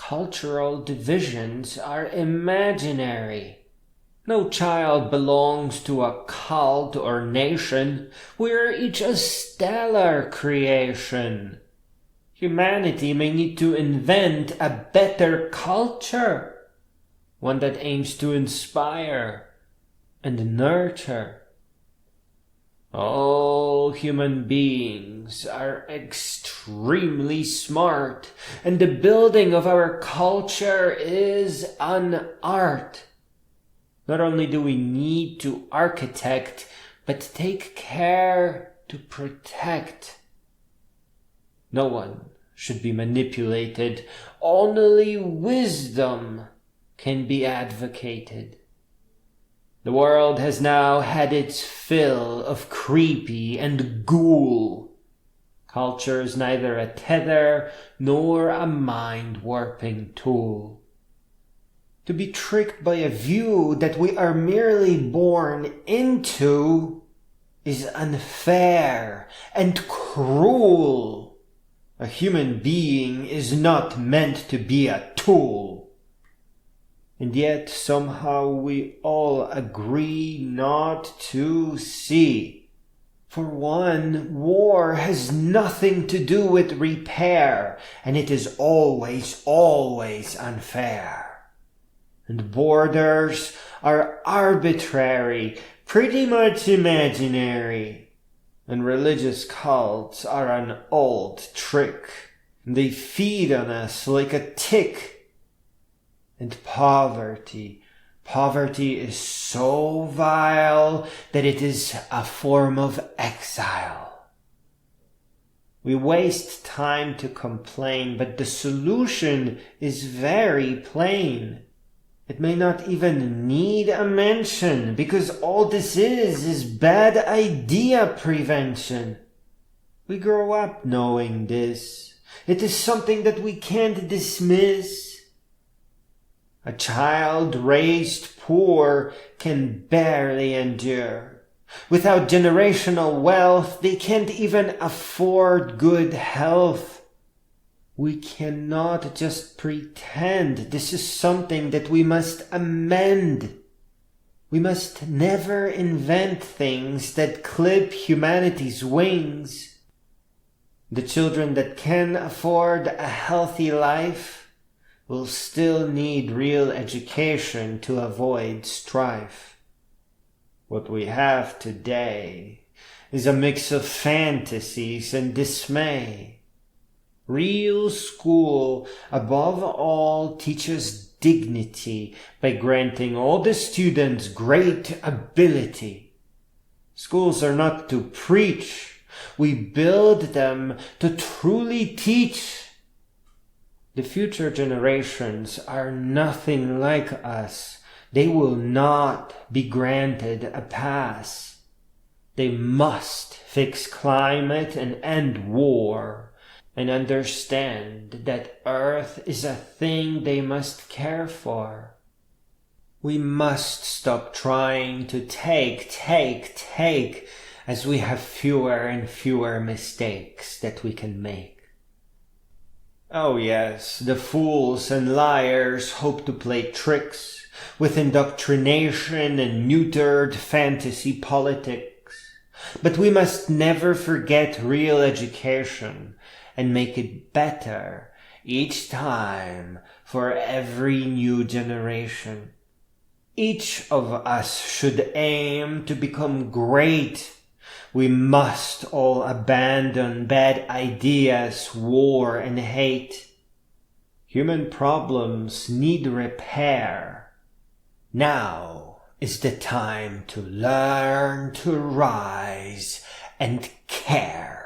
Cultural divisions are imaginary. No child belongs to a cult or nation. We are each a stellar creation. Humanity may need to invent a better culture, one that aims to inspire and nurture. All human beings are extremely smart, and the building of our culture is an art. Not only do we need to architect, but take care to protect. No one should be manipulated. Only wisdom can be advocated. The world has now had its fill of creepy and ghoul. Culture is neither a tether nor a mind-warping tool. To be tricked by a view that we are merely born into is unfair and cruel. A human being is not meant to be a tool. And yet somehow we all agree not to see. For one, war has nothing to do with repair, and it is always unfair. And borders are arbitrary, pretty much imaginary. And religious cults are an old trick. They feed on us like a tick. And poverty is so vile that it is a form of exile. We waste time to complain, but the solution is very plain. It may not even need a mention, because all this is bad idea prevention. We grow up knowing this. It is something that we can't dismiss. A child raised poor can barely endure. Without generational wealth, they can't even afford good health. We cannot just pretend. This is something that we must amend. We must never invent things that clip humanity's wings. The children that can afford a healthy life will still need real education to avoid strife. What we have today is a mix of fantasies and dismay. Real school, above all, teaches dignity by granting all the students great ability. Schools are not to preach. We build them to truly teach. The future generations are nothing like us. They will not be granted a pass. They must fix climate and end war, and understand that Earth is a thing they must care for. We must stop trying to take, as we have fewer and fewer mistakes that we can make. Oh yes, the fools and liars hope to play tricks with indoctrination and neutered fantasy politics. But we must never forget real education and make it better each time for every new generation. Each of us should aim to become great. We must all abandon bad ideas, war, and hate. Human problems need repair. Now is the time to learn to rise and care.